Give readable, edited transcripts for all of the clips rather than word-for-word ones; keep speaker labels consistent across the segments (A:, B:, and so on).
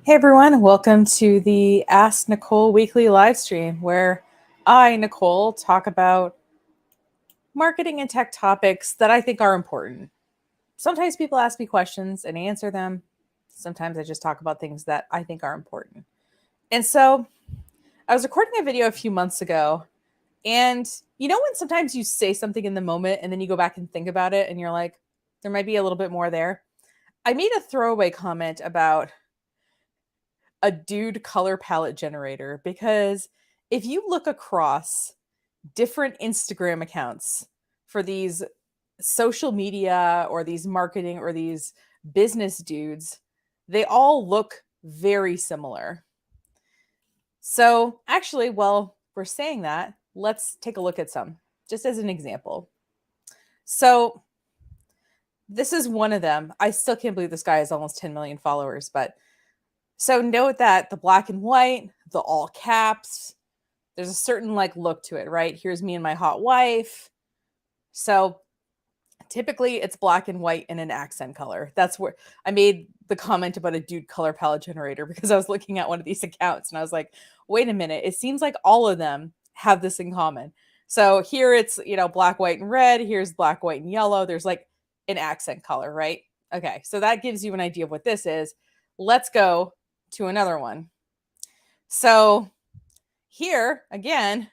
A: Hey everyone, welcome to the Ask Nicole weekly live stream where I, Nicole, talk about marketing and tech topics that I think are important. Sometimes people ask me questions and I answer them. Sometimes I just talk about things that I think are important. And so I was recording a video a few months ago, and you know when sometimes you say something in the moment and then you go back and think about it and you're like, there might be a little bit more there. I made a throwaway comment about a dude color palette generator because if you look across different Instagram accounts for these social media or these marketing or these business dudes, they all look very similar. So, actually, while we're saying that, let's take a look at some just as an example. So, this is one of them. I still can't believe this guy has almost 10 million followers, but so note that the black and white, the all caps, there's a certain like look to it, right? Here's me and my hot wife. So typically it's black and white in an accent color. That's where I made the comment about a dude color palette generator because I was looking at one of these accounts and I was like, wait a minute, it seems like all of them have this in common. So here it's, black, white, and red. Here's black, white, and yellow. There's like an accent color, right? Okay, so that gives you an idea of what this is. Let's go to another one. So here, again,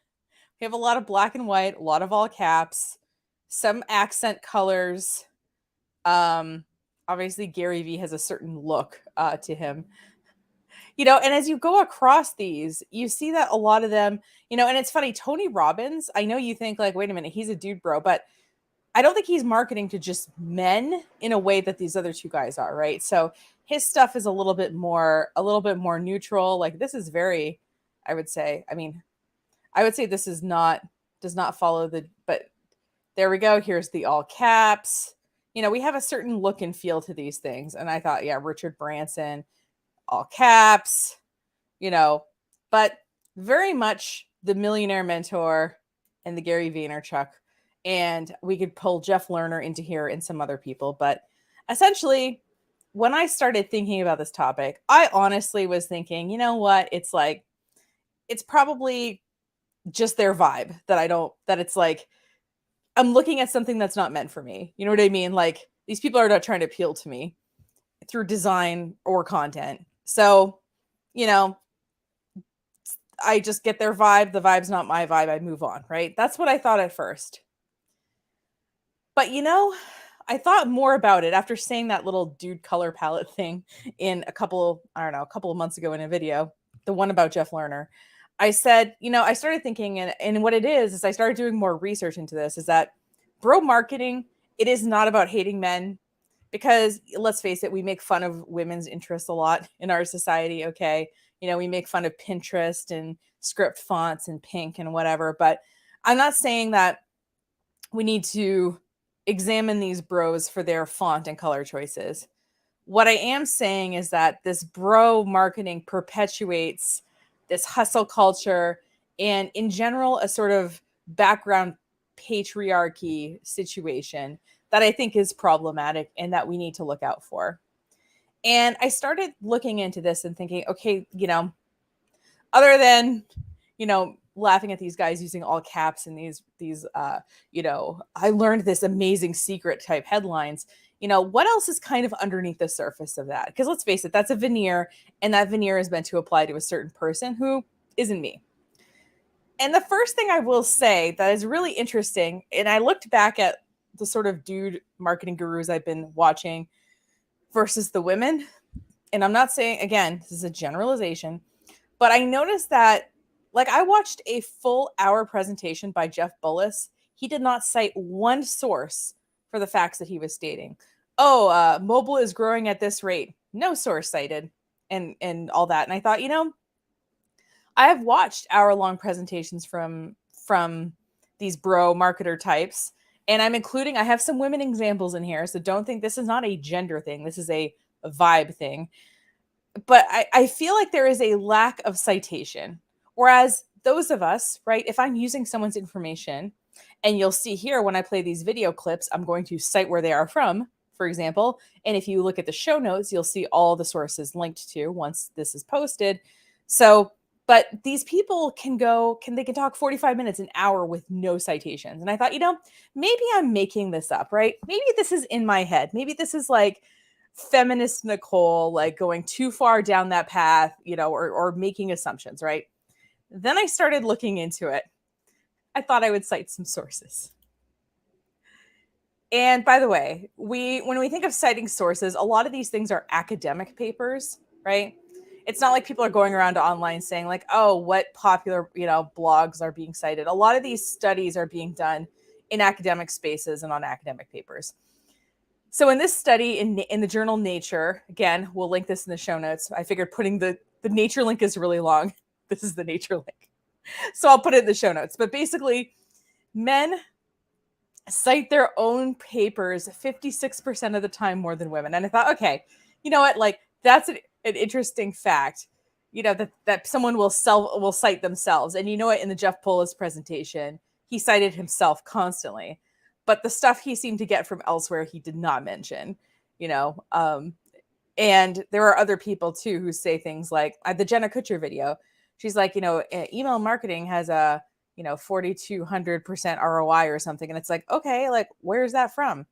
A: we have a lot of black and white, a lot of all caps, some accent colors. Obviously, Gary Vee has a certain look to him. And as you go across these, you see that a lot of them, and it's funny, Tony Robbins, I know you think like, wait a minute, he's a dude bro, but I don't think he's marketing to just men in a way that these other two guys are, right? So his stuff is a little bit more neutral. Like this is very, I would say this does not follow but there we go. Here's the all caps. We have a certain look and feel to these things. And I thought, yeah, Richard Branson, all caps, but very much the Millionaire Mentor and the Gary Vaynerchuk. And we could pull Jeff Lerner into here and some other people. But essentially, when I started thinking about this topic, I honestly was thinking, you know what? It's like, it's probably just their vibe that it's like, I'm looking at something that's not meant for me. You know what I mean? Like these people are not trying to appeal to me through design or content. So, I just get their vibe. The vibe's not my vibe. I move on, right? That's what I thought at first. But I thought more about it after saying that little dude color palette thing in a couple of months ago in a video, the one about Jeff Lerner. I said, I started thinking, and what it is I started doing more research into this, is that bro marketing, it is not about hating men, because let's face it, we make fun of women's interests a lot in our society, okay? We make fun of Pinterest and script fonts and pink and whatever, but I'm not saying that we need to examine these bros for their font and color choices. What I am saying is that this bro marketing perpetuates this hustle culture and in general a sort of background patriarchy situation that I think is problematic and that we need to look out for. And I started looking into this and thinking, okay, other than, laughing at these guys using all caps and these I learned this amazing secret type headlines, what else is kind of underneath the surface of that? Because let's face it, that's a veneer, and that veneer is meant to apply to a certain person who isn't me. And the first thing I will say that is really interesting, and I looked back at the sort of dude marketing gurus I've been watching versus the women, and I'm not saying, again, this is a generalization, but I noticed that, like, I watched a full hour presentation by Jeff Bullis. He did not cite one source for the facts that he was stating. Mobile is growing at this rate. No source cited, and all that. And I thought, I have watched hour-long presentations from these bro marketer types, and I have some women examples in here, so don't think this is not a gender thing. This is a vibe thing. But I feel like there is a lack of citation. Whereas those of us, right, if I'm using someone's information, and you'll see here when I play these video clips, I'm going to cite where they are from, for example. And if you look at the show notes, you'll see all the sources linked to once this is posted. So, but these people can talk 45 minutes, an hour with no citations. And I thought, maybe I'm making this up, right? Maybe this is in my head. Maybe this is like feminist Nicole, like going too far down that path, or making assumptions, right? Then I started looking into it. I thought I would cite some sources. And by the way, when we think of citing sources, a lot of these things are academic papers, right? It's not like people are going around online saying like, oh, what popular, blogs are being cited. A lot of these studies are being done in academic spaces and on academic papers. So in this study in the journal Nature, again, we'll link this in the show notes. I figured putting the Nature link is really long. This is the Nature link. So I'll put it in the show notes. But basically, men cite their own papers 56% of the time more than women. And I thought, okay, you know what? Like, that's an interesting fact, that someone will cite themselves. And you know what? In the Jeff Poulos presentation, he cited himself constantly. But the stuff he seemed to get from elsewhere, he did not mention, and there are other people too who say things like the Jenna Kutcher video. She's like, email marketing has a 4,200% ROI or something. And it's like, okay, like, where's that from?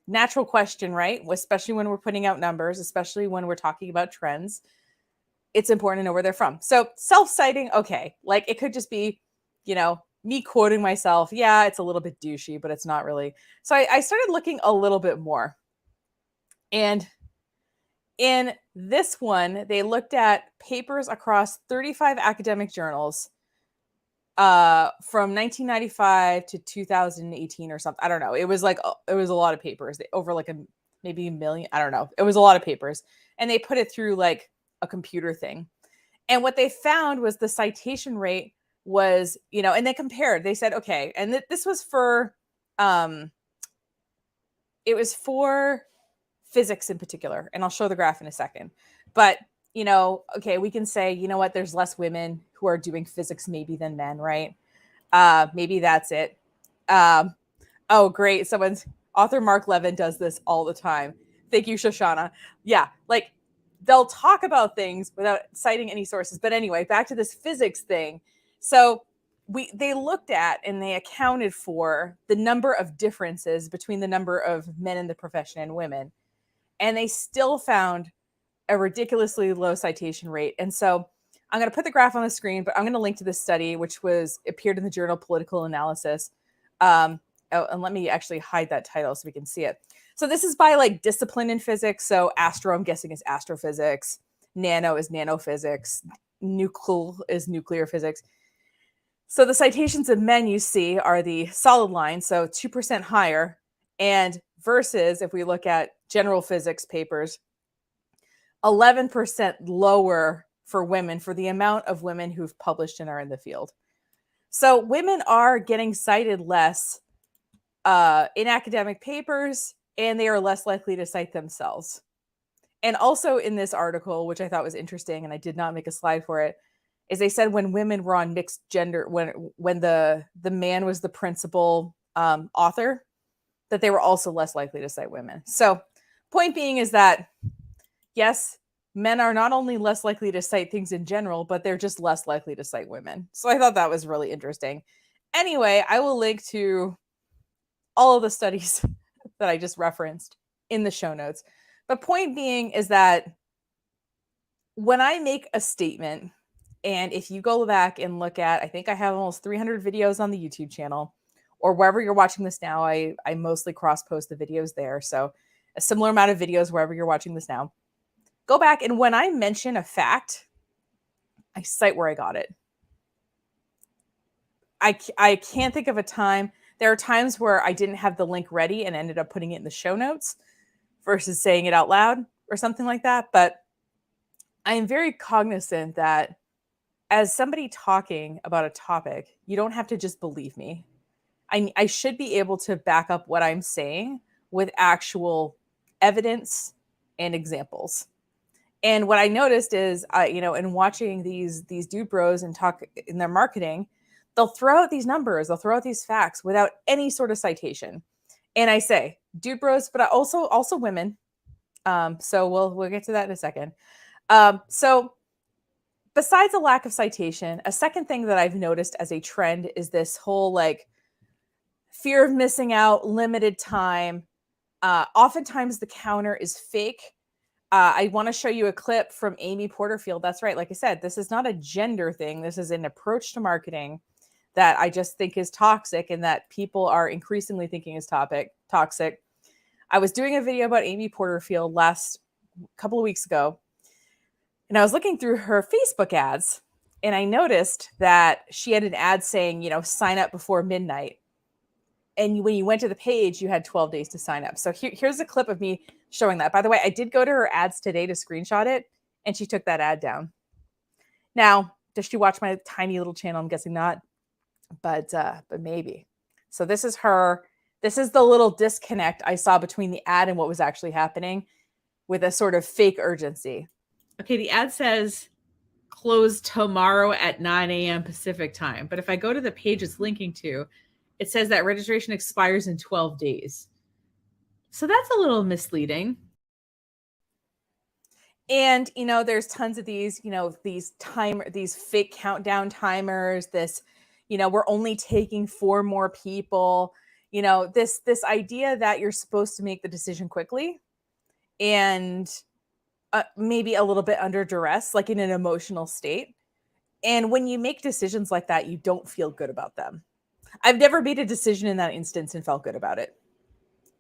A: Natural question, right? Especially when we're putting out numbers, especially when we're talking about trends, it's important to know where they're from. So self-citing, okay. Like, it could just be, me quoting myself. Yeah, it's a little bit douchey, but it's not really. So I started looking a little bit more. And in this one, they looked at papers across 35 academic journals from 1995 to 2018 or something. I don't know. It was a lot of papers, over like maybe a million. I don't know. It was a lot of papers. And they put it through like a computer thing. And what they found was the citation rate was, and they compared. They said, okay, and this was for, it was for physics in particular. And I'll show the graph in a second. But, okay, we can say, you know what, there's less women who are doing physics maybe than men, right? Maybe that's it. Oh, great. Author Mark Levin does this all the time. Thank you, Shoshana. Yeah, like they'll talk about things without citing any sources. But anyway, back to this physics thing. So they looked at and they accounted for the number of differences between the number of men in the profession and women. And they still found a ridiculously low citation rate. And so I'm going to put the graph on the screen, but I'm going to link to this study, which appeared in the journal Political Analysis. And let me actually hide that title so we can see it. So this is by like discipline in physics. So astro, I'm guessing, is astrophysics. Nano is nanophysics. Nuclear is nuclear physics. So the citations of men you see are the solid line, so 2% higher. And versus, if we look at general physics papers, 11% lower for women, for the amount of women who've published and are in the field. So women are getting cited less in academic papers, and they are less likely to cite themselves. And also in this article, which I thought was interesting, and I did not make a slide for it, is they said when women were on mixed gender, when the man was the principal author, that they were also less likely to cite women. So point being is that, yes, men are not only less likely to cite things in general, but they're just less likely to cite women. So I thought that was really interesting. Anyway, I will link to all of the studies that I just referenced in the show notes. But point being is that when I make a statement, and if you go back and look at, I think I have almost 300 videos on the YouTube channel, or wherever you're watching this now, I mostly cross-post the videos there. So a similar amount of videos wherever you're watching this now. Go back, and when I mention a fact, I cite where I got it. I can't think of a time. There are times where I didn't have the link ready and ended up putting it in the show notes versus saying it out loud or something like that. But I am very cognizant that as somebody talking about a topic, you don't have to just believe me. I should be able to back up what I'm saying with actual evidence and examples. And what I noticed is, in watching these dude bros and talk in their marketing, they'll throw out these numbers, they'll throw out these facts without any sort of citation. And I say dude bros, but also women. So we'll get to that in a second. So besides a lack of citation, a second thing that I've noticed as a trend is this whole like fear of missing out, limited time. Oftentimes the counter is fake. I want to show you a clip from Amy Porterfield. That's right. Like I said, this is not a gender thing. This is an approach to marketing that I just think is toxic and that people are increasingly thinking is toxic. I was doing a video about Amy Porterfield last couple of weeks ago, and I was looking through her Facebook ads, and I noticed that she had an ad saying, sign up before midnight. And when you went to the page, you had 12 days to sign up. So here's a clip of me showing that. By the way, I did go to her ads today to screenshot it, and she took that ad down. Now, does she watch my tiny little channel? I'm guessing not, but maybe. So this is her. This is the little disconnect I saw between the ad and what was actually happening with a sort of fake urgency. Okay, the ad says close tomorrow at 9 a.m. Pacific time. But if I go to the page it's linking to, it says that registration expires in 12 days. So that's a little misleading. And, there's tons of these, these fake countdown timers, this, we're only taking 4 more people, this idea that you're supposed to make the decision quickly and maybe a little bit under duress, like in an emotional state. And when you make decisions like that, you don't feel good about them. I've never made a decision in that instance and felt good about it.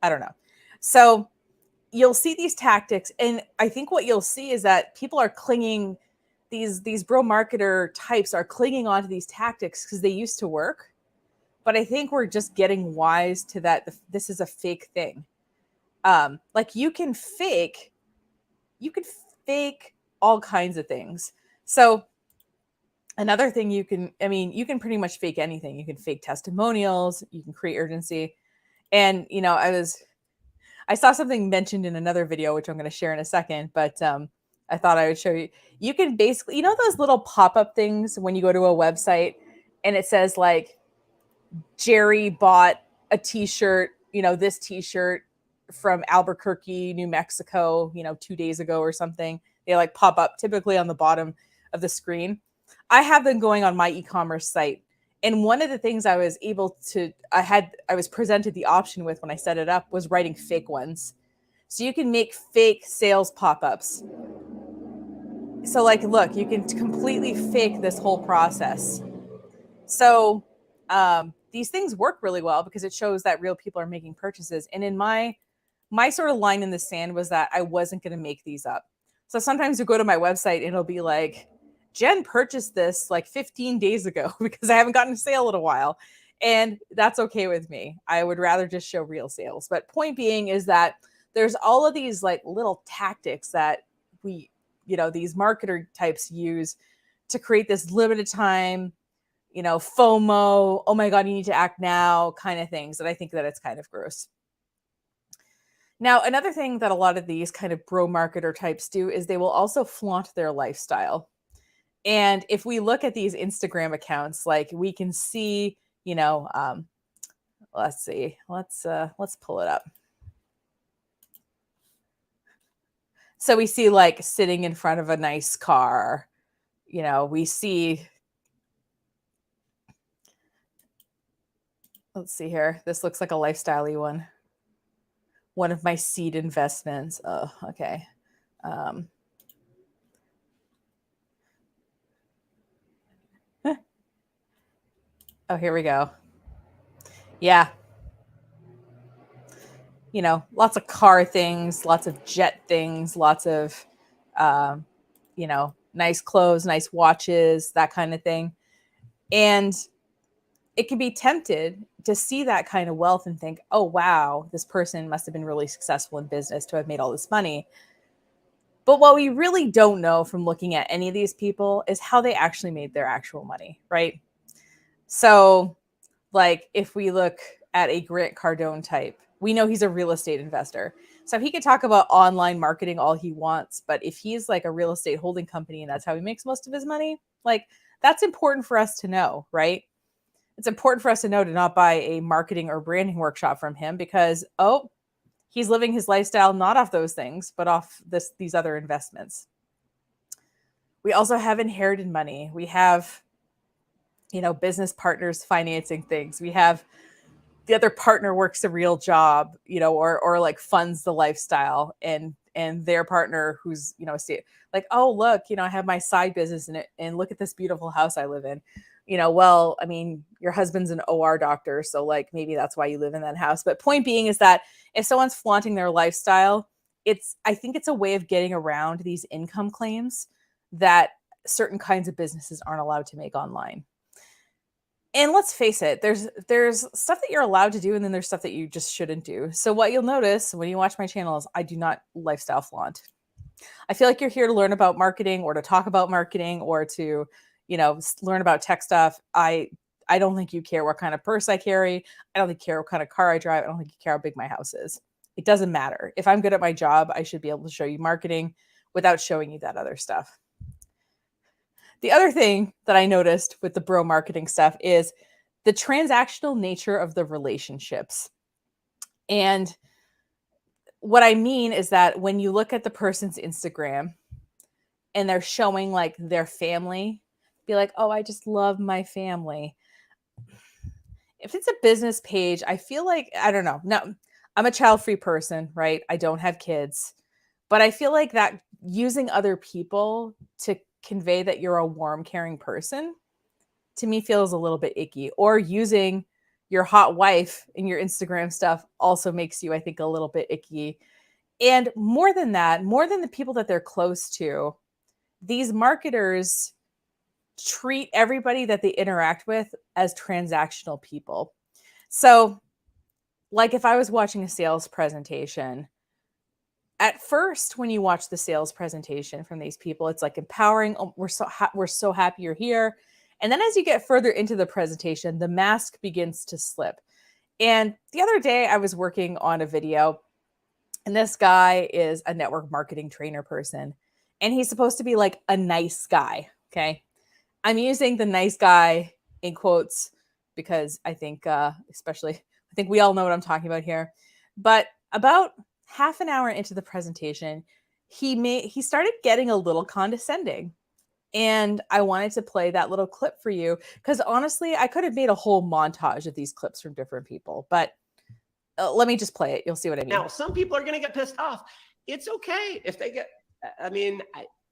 A: I don't know. So you'll see these tactics, and I think what you'll see is that people are clinging, these bro marketer types are clinging onto these tactics because they used to work. But I think we're just getting wise to that. This is a fake thing. Like you can fake all kinds of things. So another thing you can pretty much fake anything. You can fake testimonials, you can create urgency. And, I saw something mentioned in another video, which I'm going to share in a second, but I thought I would show you. You can basically, those little pop-up things when you go to a website and it says like, Jerry bought a t-shirt, this t-shirt from Albuquerque, New Mexico, 2 days ago or something. They like pop up typically on the bottom of the screen. I have them going on my e-commerce site. And one of the things I was presented the option with when I set it up was writing fake ones. So you can make fake sales pop-ups. So like, look, you can completely fake this whole process. So these things work really well because it shows that real people are making purchases. And in my sort of line in the sand was that I wasn't going to make these up. So sometimes you go to my website and it'll be like, Jen purchased this like 15 days ago because I haven't gotten a sale in a while. And that's okay with me. I would rather just show real sales. But point being is that there's all of these like little tactics that these marketer types use to create this limited time, FOMO, oh my God, you need to act now kind of things. And I think that it's kind of gross. Now, another thing that a lot of these kind of bro marketer types do is they will also flaunt their lifestyle. And if we look at these Instagram accounts, like we can see, let's see, let's pull it up. So we see like sitting in front of a nice car, we see, let's see here. This looks like a lifestyle-y one. One of my seed investments. Oh, okay. Oh, here we go. Yeah. Lots of car things, lots of jet things, lots of, nice clothes, nice watches, that kind of thing. And it can be tempted to see that kind of wealth and think, oh, wow, this person must have been really successful in business to have made all this money. But what we really don't know from looking at any of these people is how they actually made their actual money, right? So like if we look at a Grant Cardone type, we know he's a real estate investor. So he could talk about online marketing all he wants, but if he's like a real estate holding company and that's how he makes most of his money, like that's important for us to know, right? it's important for us to know to not buy a marketing or branding workshop from him because, he's living his lifestyle not off those things, but off these other investments. We also have inherited money. We have, business partners financing things. We have the other partner works a real job, or like funds the lifestyle, and their partner who's, like, oh, look, I have my side business in it, and look at this beautiful house I live in. Well, I mean, your husband's an OR doctor, so like maybe that's why you live in that house. But point being is that if someone's flaunting their lifestyle, I think it's a way of getting around these income claims that certain kinds of businesses aren't allowed to make online. And let's face it, there's stuff that you're allowed to do, and then there's stuff that you just shouldn't do. So what you'll notice when you watch my channel is I do not lifestyle flaunt. I feel like you're here to learn about marketing or to talk about marketing or to, learn about tech stuff. I don't think you care what kind of purse I carry. I don't think you care what kind of car I drive. I don't think you care how big my house is. It doesn't matter. If I'm good at my job, I should be able to show you marketing without showing you that other stuff. The other thing that I noticed with the bro marketing stuff is the transactional nature of the relationships. And what I mean is that when you look at the person's Instagram and they're showing like their family, be like, oh, I just love my family. If it's a business page, I feel like, I don't know. No, I'm a child-free person, right? I don't have kids. But I feel like that using other people to convey that you're a warm, caring person, to me feels a little bit icky. Or using your hot wife in your Instagram stuff also makes you, I think, a little bit icky. And more than that, more than the people that they're close to, these marketers treat everybody that they interact with as transactional people. So, like if I was watching a sales presentation, at first, when you watch the sales presentation from these people, it's like empowering. Oh, we're so happy you're here. And then as you get further into the presentation, the mask begins to slip. And the other day I was working on a video, and this guy is a network marketing trainer person, and he's supposed to be like a nice guy. Okay. I'm using the nice guy in quotes because I think, I think we all know what I'm talking about here. But about half an hour into the presentation, he started getting a little condescending. And I wanted to play that little clip for you because honestly, I could have made a whole montage of these clips from different people, but let me just play it. You'll see what I mean.
B: Now, some people are going to get pissed off. It's okay if they get,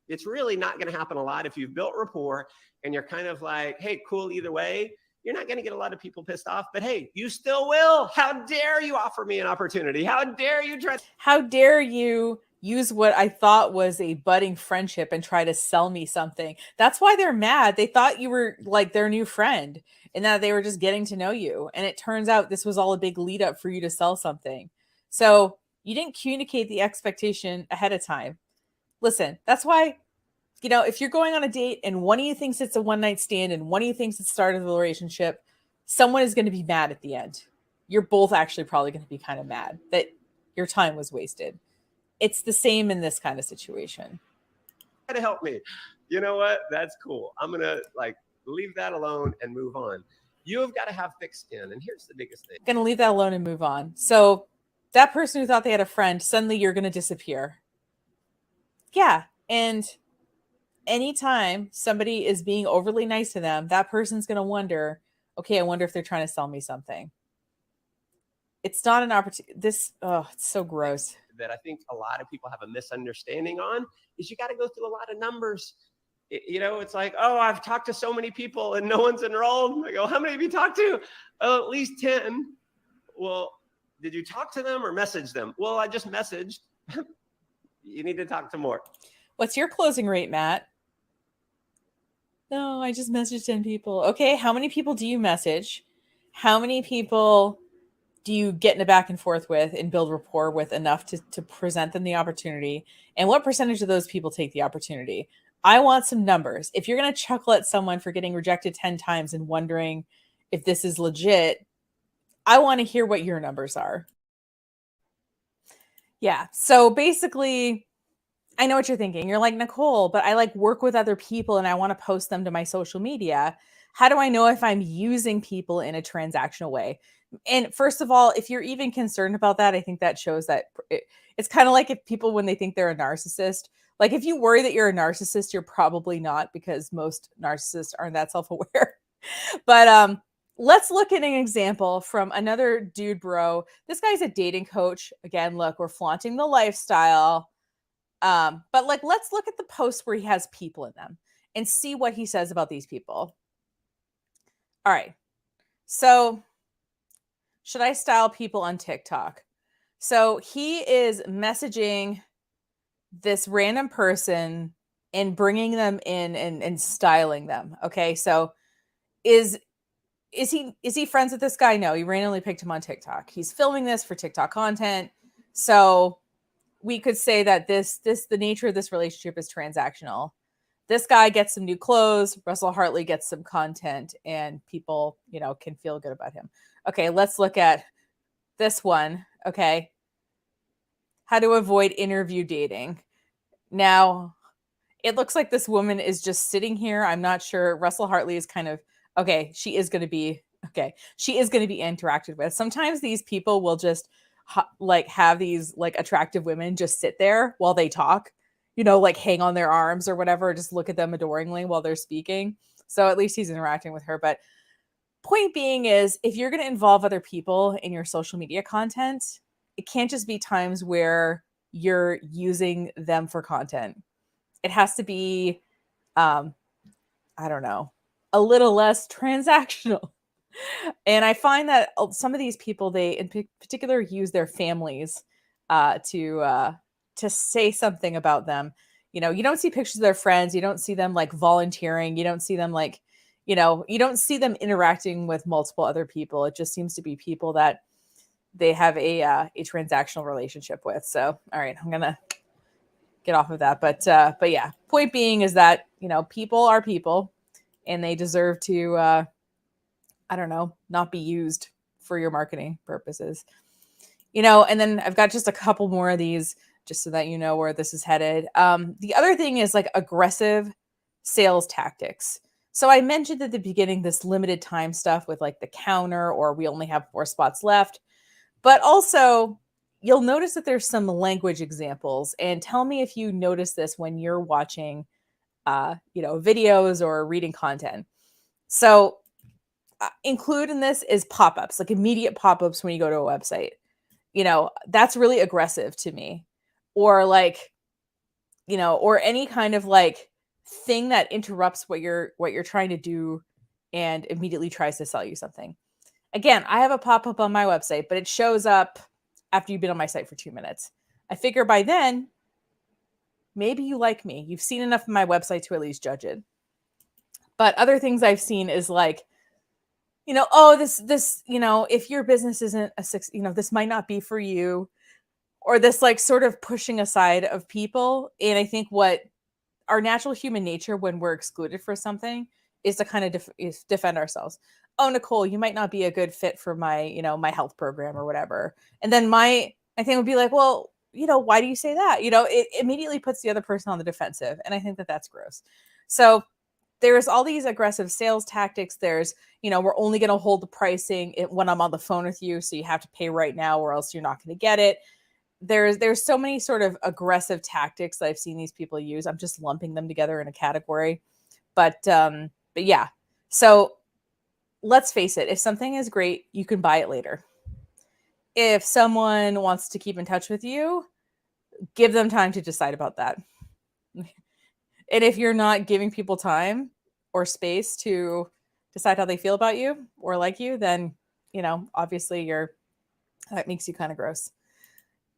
B: it's really not going to happen a lot. If you've built rapport and you're kind of like, hey, cool, either way, you're not going to get a lot of people pissed off, but hey, you still will. How dare you offer me an opportunity? How dare you try?
A: How dare you use what I thought was a budding friendship and try to sell me something? That's why they're mad. They thought you were like their new friend and that they were just getting to know you. And it turns out this was all a big lead up for you to sell something. So you didn't communicate the expectation ahead of time. Listen, that's why, if you're going on a date and one of you thinks it's a one night stand and one of you thinks it's the start of the relationship, someone is going to be mad at the end. You're both actually probably going to be kind of mad that your time was wasted. It's the same in this kind of situation.
B: Try to help me. You know what? That's cool. I'm going to leave that alone and move on. You have got to have thick skin. And here's the biggest thing.
A: Going to leave that alone and move on. So that person who thought they had a friend, suddenly you're going to disappear. Yeah. And anytime somebody is being overly nice to them, that person's going to wonder, okay, I wonder if they're trying to sell me something. It's not an opportunity. It's so gross.
B: That I think a lot of people have a misunderstanding on is you got to go through a lot of numbers. It's like, oh, I've talked to so many people and no one's enrolled. I go, how many have you talked to? Oh, at least 10. Well, did you talk to them or message them? Well, I just messaged. You need to talk to more.
A: What's your closing rate, Matt? No, I just messaged 10 people. Okay, how many people do you message? How many people do you get in a back and forth with and build rapport with enough to present them the opportunity? And what percentage of those people take the opportunity? I want some numbers. If you're going to chuckle at someone for getting rejected 10 times and wondering if this is legit, I want to hear what your numbers are. Yeah. So basically, I know what you're thinking. You're like, Nicole, but I work with other people and I want to post them to my social media. How do I know if I'm using people in a transactional way? And first of all, if you're even concerned about that, I think that shows that it's kind of like if people, when they think they're a narcissist, like if you worry that you're a narcissist, you're probably not, because most narcissists aren't that self-aware. But let's look at an example from another dude bro. This guy's a dating coach. Again, look, we're flaunting the lifestyle. But like, let's look at the posts where he has people in them and see what he says about these people. All right. So, should I style people on TikTok? So, he is messaging this random person and bringing them in and styling them. Okay. So, is he friends with this guy? No, he randomly picked him on TikTok. He's filming this for TikTok content. So, we could say that the nature of this relationship is transactional. This guy gets some new clothes, Russell Hartley gets some content, and people, can feel good about him. Okay, let's look at this one. Okay. How to avoid interview dating. Now, it looks like this woman is just sitting here. I'm not sure. Russell Hartley is kind of, okay, she is going to be interacted with. Sometimes these people will just have these like attractive women just sit there while they talk, like hang on their arms or whatever, just look at them adoringly while they're speaking. So at least he's interacting with her. But point being is, if you're going to involve other people in your social media content, it can't just be times where you're using them for content. It has to be, I don't know, a little less transactional. And I find that some of these people, they in particular use their families to say something about them. You don't see pictures of their friends. You don't see them like volunteering. You don't see them like, you don't see them interacting with multiple other people. It just seems to be people that they have a transactional relationship with. So, all right, I'm gonna get off of that. But yeah, point being is that people are people, and they deserve to I don't know, not be used for your marketing purposes. And then I've got just a couple more of these just so that you know where this is headed. The other thing is like aggressive sales tactics. So I mentioned at the beginning this limited time stuff with like the counter, or we only have 4 spots left. But also, you'll notice that there's some language examples, and tell me if you notice this when you're watching videos or reading content. So include in this is pop-ups, like immediate pop-ups when you go to a website. That's really aggressive to me. Or like, or any kind of like thing that interrupts what you're trying to do and immediately tries to sell you something. Again, I have a pop-up on my website, but it shows up after you've been on my site for 2 minutes. I figure by then, maybe you like me. You've seen enough of my website to at least judge it. But other things I've seen is like, this, if your business isn't this might not be for you, or this like sort of pushing aside of people. And I think what our natural human nature when we're excluded for something is to kind of defend ourselves. Oh, Nicole, you might not be a good fit for my, my health program or whatever. And then I think would be like, well, why do you say that? It immediately puts the other person on the defensive. And I think that that's gross. So there's all these aggressive sales tactics. There's, we're only going to hold the pricing when I'm on the phone with you. So you have to pay right now or else you're not going to get it. There's so many sort of aggressive tactics that I've seen these people use. I'm just lumping them together in a category. But yeah. So let's face it. If something is great, you can buy it later. If someone wants to keep in touch with you, give them time to decide about that. And if you're not giving people time or space to decide how they feel about you or like you, then, obviously that makes you kind of gross.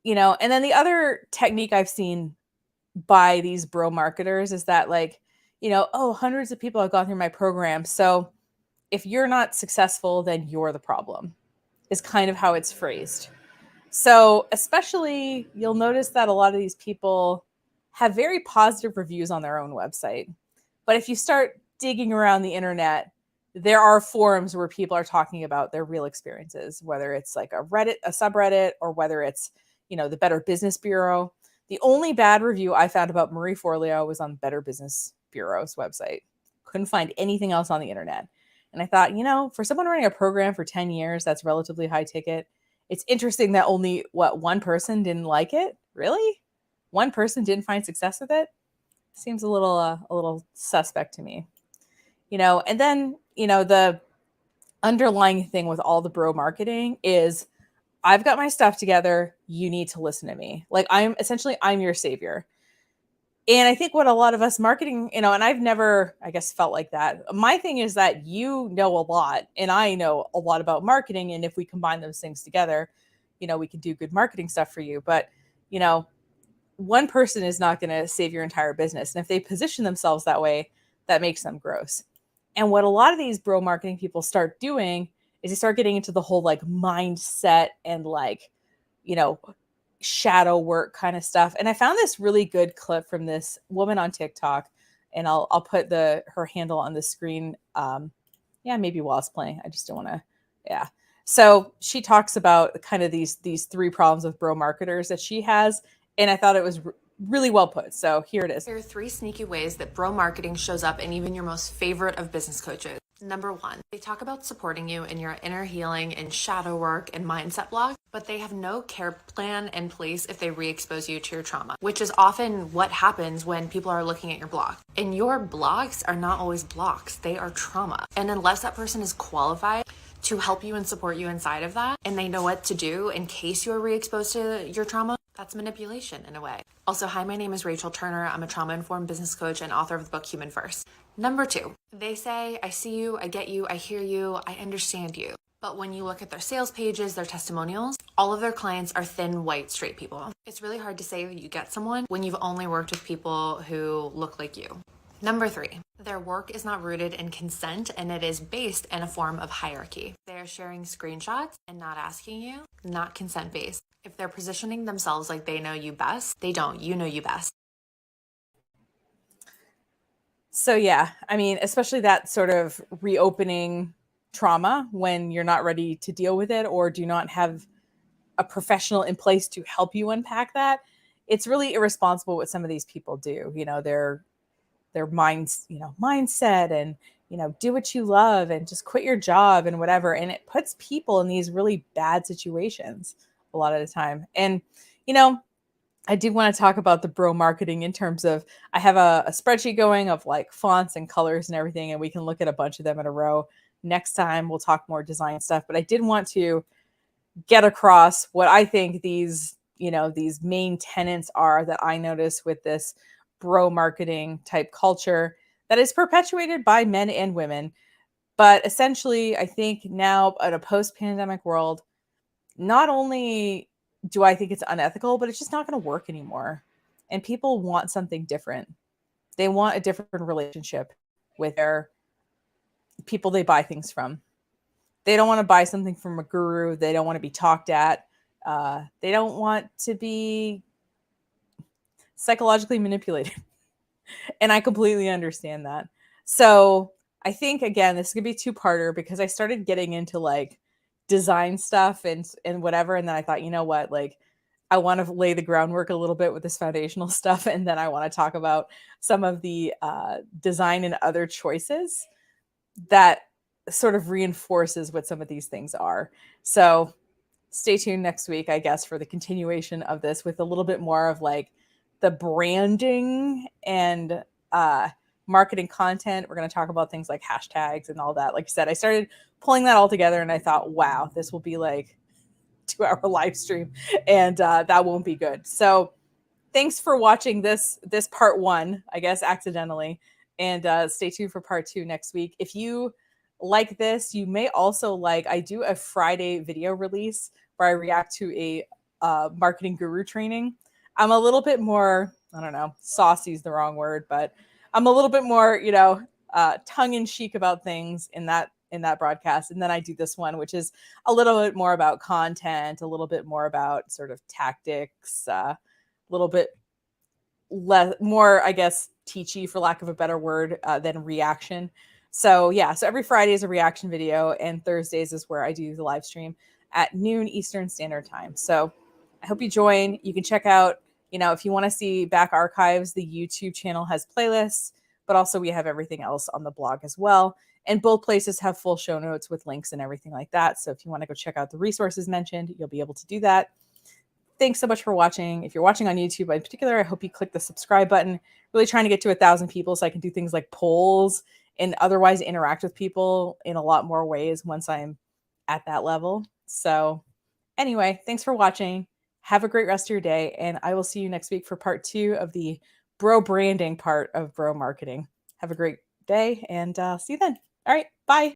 A: And then the other technique I've seen by these bro marketers is that like, hundreds of people have gone through my program. So if you're not successful, then you're the problem, is kind of how it's phrased. So especially you'll notice that a lot of these people have very positive reviews on their own website. But if you start digging around the internet, there are forums where people are talking about their real experiences, whether it's like a subreddit, or whether it's, the Better Business Bureau. The only bad review I found about Marie Forleo was on Better Business Bureau's website. Couldn't find anything else on the internet. And I thought, for someone running a program for 10 years, that's relatively high ticket. It's interesting that only one person didn't like it. Really? One person didn't find success with it? Seems a little suspect to me. And then, the underlying thing with all the bro marketing is I've got my stuff together. You need to listen to me. Like I'm your savior. And I think what a lot of us marketing, and I've never, I guess, felt like that. My thing is that you know a lot and I know a lot about marketing. And if we combine those things together, we can do good marketing stuff for you. But, one person is not going to save your entire business. And if they position themselves that way, that makes them gross. And what a lot of these bro marketing people start doing is they start getting into the whole like mindset and like, shadow work kind of stuff. And I found this really good clip from this woman on TikTok, and I'll put her handle on the screen. Maybe while it's playing. I just don't want to. Yeah. So she talks about kind of these 3 problems with bro marketers that she has, and I thought it was really well put. So here it is.
C: Here are 3 sneaky ways that bro marketing shows up in even your most favorite of business coaches. Number 1, they talk about supporting you in your inner healing and shadow work and mindset block, but they have no care plan in place if they re-expose you to your trauma, which is often what happens when people are looking at your block. And your blocks are not always blocks, they are trauma. And unless that person is qualified to help you and support you inside of that, and they know what to do in case you're re-exposed to your trauma, that's manipulation in a way. Also, hi, my name is Rachel Turner. I'm a trauma-informed business coach and author of the book Human First. Number 2, they say, I see you, I get you, I hear you, I understand you. But when you look at their sales pages, their testimonials, all of their clients are thin, white, straight people. It's really hard to say that you get someone when you've only worked with people who look like you. Number 3, their work is not rooted in consent and it is based in a form of hierarchy. They are sharing screenshots and not asking you, not consent-based. If they're positioning themselves like they know you best, they don't. You know you best.
A: So yeah, I mean, especially that sort of reopening trauma when you're not ready to deal with it or do not have a professional in place to help you unpack that. It's really irresponsible what some of these people do. Their minds, mindset and, do what you love and just quit your job and whatever. And it puts people in these really bad situations a lot of the time. And, I do want to talk about the bro marketing in terms of, I have a spreadsheet going of like fonts and colors and everything, and we can look at a bunch of them in a row. Next time we'll talk more design stuff, but I did want to get across what I think these main tenets are that I notice with this bro marketing type culture that is perpetuated by men and women. But essentially, I think now in a post-pandemic world, not only do I think it's unethical, but it's just not going to work anymore. And people want something different. They want a different relationship with their people they buy things from. They don't want to buy something from a guru. They don't want to be talked at. They don't want to be psychologically manipulated. And I completely understand that. So I think, again, this could be 2-parter because I started getting into like design stuff and whatever. And then I thought, you know what, like I want to lay the groundwork a little bit with this foundational stuff. And then I want to talk about some of the design and other choices that sort of reinforces what some of these things are. So stay tuned next week, I guess, for the continuation of this with a little bit more of like the branding and marketing content. We're going to talk about things like hashtags and all that. Like I said, I started pulling that all together and I thought, wow, this will be like 2-hour live stream and that won't be good. So thanks for watching this part 1, I guess, accidentally. And stay tuned for part 2 next week. If you like this, you may also I do a Friday video release where I react to a marketing guru training. I'm a little bit more, I don't know, saucy is the wrong word, but I'm a little bit more, tongue in cheek about things in that broadcast. And then I do this one, which is a little bit more about content, a little bit more about sort of tactics, a little bit more, I guess, teachy for lack of a better word, than reaction. So yeah, so every Friday is a reaction video and Thursdays is where I do the live stream at noon Eastern Standard Time. So I hope you join. You can check out, if you want to see back archives, the YouTube channel has playlists, but also we have everything else on the blog as well. And both places have full show notes with links and everything like that. So if you want to go check out the resources mentioned, you'll be able to do that. Thanks so much for watching. If you're watching on YouTube in particular, I hope you click the subscribe button. Really trying to get to 1,000 people so I can do things like polls and otherwise interact with people in a lot more ways once I'm at that level. So anyway, thanks for watching. Have a great rest of your day. And I will see you next week for part 2 of the bro branding part of bro marketing. Have a great day and see you then. All right. Bye.